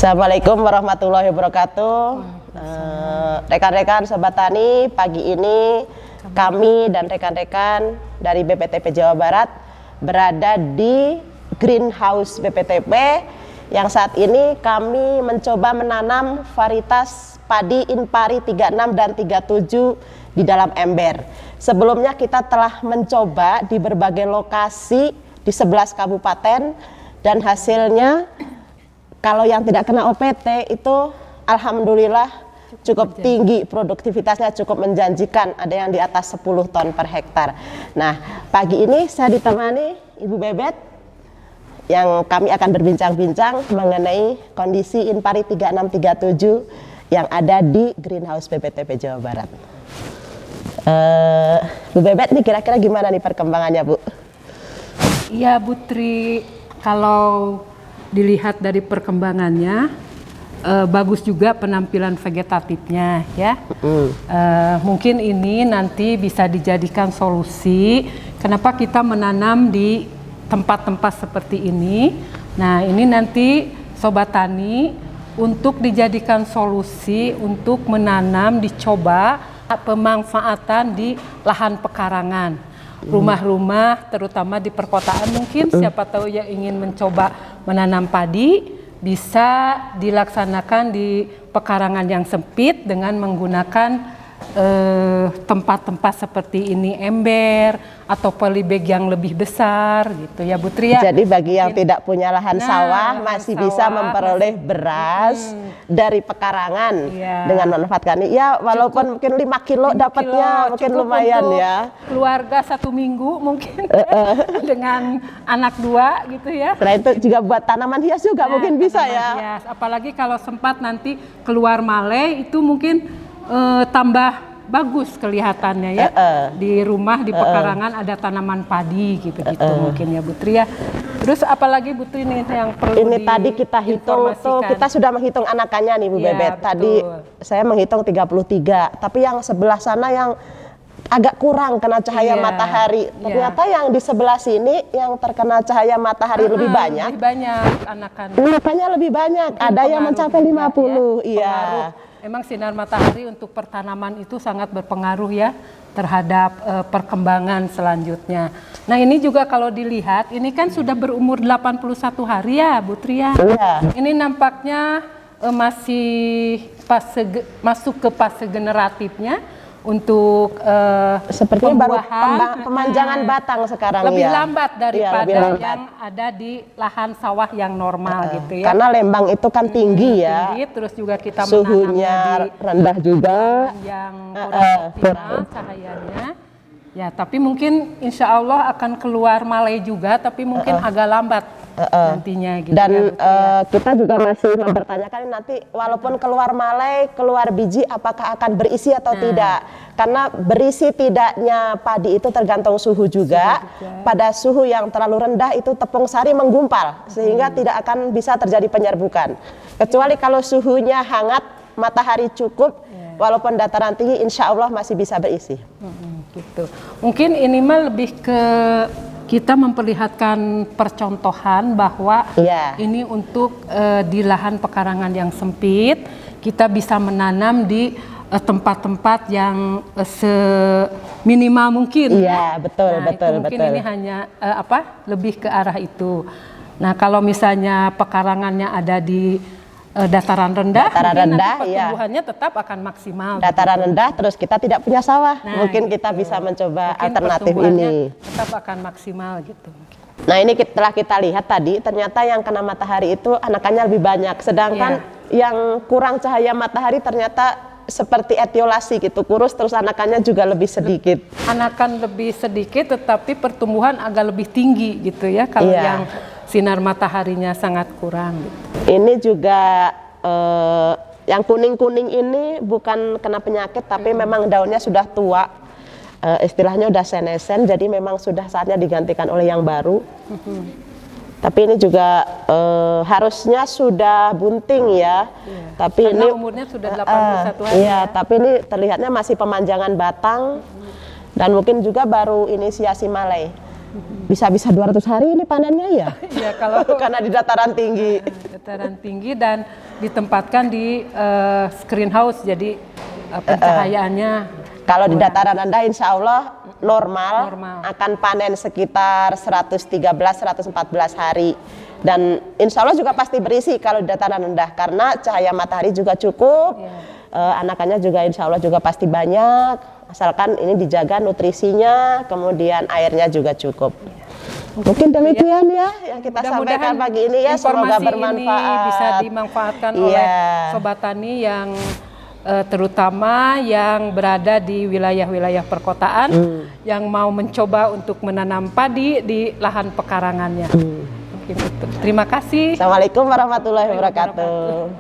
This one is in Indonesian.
Assalamualaikum warahmatullahi wabarakatuh. Rekan-rekan Sobat Tani, pagi ini kami dan rekan-rekan dari BPTP Jawa Barat berada di Greenhouse BPTP yang saat ini kami mencoba menanam varietas padi Inpari 36 dan 37 di dalam ember. Sebelumnya kita telah mencoba di berbagai lokasi di 11 kabupaten dan hasilnya kalau yang tidak kena OPT itu alhamdulillah cukup tinggi, produktivitasnya cukup menjanjikan, ada yang di atas 10 ton per hektar. Nah, pagi ini saya ditemani Ibu Bebet yang kami akan berbincang-bincang mengenai kondisi Inpari 3637 yang ada di Greenhouse BPTP Jawa Barat. Bu Bebet nih kira-kira gimana nih perkembangannya, Bu? Iya, Bu Tri, kalau dilihat dari perkembangannya bagus juga penampilan vegetatifnya ya. Mungkin ini nanti bisa dijadikan solusi kenapa kita menanam di tempat-tempat seperti ini. Nah, ini nanti Sobat Tani untuk dijadikan solusi untuk menanam, dicoba pemanfaatan di lahan pekarangan. Rumah-rumah terutama di perkotaan mungkin siapa tahu yang ingin mencoba menanam padi bisa dilaksanakan di pekarangan yang sempit dengan menggunakan tempat-tempat seperti ini, ember atau polybag yang lebih besar gitu ya, Bu Tri ya. Jadi bagi yang tidak punya lahan sawah masih bisa memperoleh beras dari pekarangan dengan memanfaatkan ini. Ya walaupun mungkin 5 kilo dapatnya mungkin lumayan ya. Keluarga 1 minggu mungkin dengan anak 2 gitu ya. Nah itu juga buat tanaman hias juga mungkin bisa ya. Hias. Apalagi kalau sempat nanti keluar male itu mungkin tambah bagus kelihatannya ya. Di rumah di pekarangan ada tanaman padi gitu-gitu mungkin ya, Bu Tri ya. Terus apalagi Bu Tri ini yang perlu ini tadi kita hitung tuh, kita sudah menghitung anakannya nih Bu Bebet. Tadi saya menghitung 33, tapi yang sebelah sana yang agak kurang kena cahaya matahari. Ternyata yang di sebelah sini yang terkena cahaya matahari lebih banyak. Lebih banyak anakannya. Anakannya lebih banyak, ada yang mencapai 50. Iya. Memang sinar matahari untuk pertanaman itu sangat berpengaruh ya terhadap perkembangan selanjutnya. Nah, ini juga kalau dilihat ini kan sudah berumur 81 hari ya, Bu Tri ya. Ini nampaknya masih masuk ke fase generatifnya untuk sepertinya baru pemanjangan batang sekarang lebih ya. lambat daripada yang ada di lahan sawah yang normal gitu ya. Karena Lembang itu kan tinggi ya. Tinggi, terus juga kita suhunya rendah juga. Yang kurang cahayanya. Ya, tapi mungkin insya Allah akan keluar male juga, tapi mungkin agak lambat nantinya gitu. Dan kita juga masih mempertanyakan nanti walaupun keluar male, keluar biji apakah akan berisi atau tidak. Karena berisi tidaknya padi itu tergantung suhu juga. Pada suhu yang terlalu rendah itu tepung sari menggumpal sehingga tidak akan bisa terjadi penyerbukan. Kecuali kalau suhunya hangat, matahari cukup, walaupun dataran tinggi insya Allah masih bisa berisi. Gitu. Mungkin ini mah lebih ke kita memperlihatkan percontohan bahwa ini untuk di lahan pekarangan yang sempit kita bisa menanam di tempat-tempat yang seminimal mungkin. Iya, betul, nah, betul, mungkin betul. ini hanya lebih ke arah itu. Nah, kalau misalnya pekarangannya ada di dataran rendah, pertumbuhannya tetap akan maksimal. Dataran rendah, terus kita tidak punya sawah, mungkin kita bisa mencoba alternatif ini. Tetap akan maksimal gitu. Nah, ini setelah kita lihat tadi, ternyata yang kena matahari itu anakannya lebih banyak, sedangkan yang kurang cahaya matahari ternyata seperti etiolasi gitu, kurus terus anakannya juga lebih sedikit. Anakan lebih sedikit, tetapi pertumbuhan agak lebih tinggi gitu ya, kalau yang sinar mataharinya sangat kurang gitu. Ini juga yang kuning-kuning ini bukan kena penyakit tapi memang daunnya sudah tua, istilahnya udah senescent, jadi memang sudah saatnya digantikan oleh yang baru. Tapi ini juga harusnya sudah bunting ya. Tapi karena ini umurnya sudah 81 hari. Iya, tapi ini terlihatnya masih pemanjangan batang dan mungkin juga baru inisiasi malai. bisa-bisa 200 hari ini panennya ya. Iya, kalau Karena di dataran tinggi. dataran tinggi dan ditempatkan di screen house, jadi pencahayaannya Kalau di dataran rendah insya Allah normal, Normal. akan panen sekitar 113-114 hari. Dan insya Allah juga pasti berisi kalau di dataran rendah karena cahaya matahari juga cukup. Anakannya juga insya Allah juga pasti banyak. Asalkan ini dijaga nutrisinya, kemudian airnya juga cukup. Mungkin demikian ya yang kita sampaikan pagi ini ya, semoga informasi bermanfaat. ini bisa dimanfaatkan oleh sobat tani yang terutama yang berada di wilayah-wilayah perkotaan yang mau mencoba untuk menanam padi di lahan pekarangannya. Mungkin itu. Terima kasih. Assalamualaikum warahmatullahi wabarakatuh.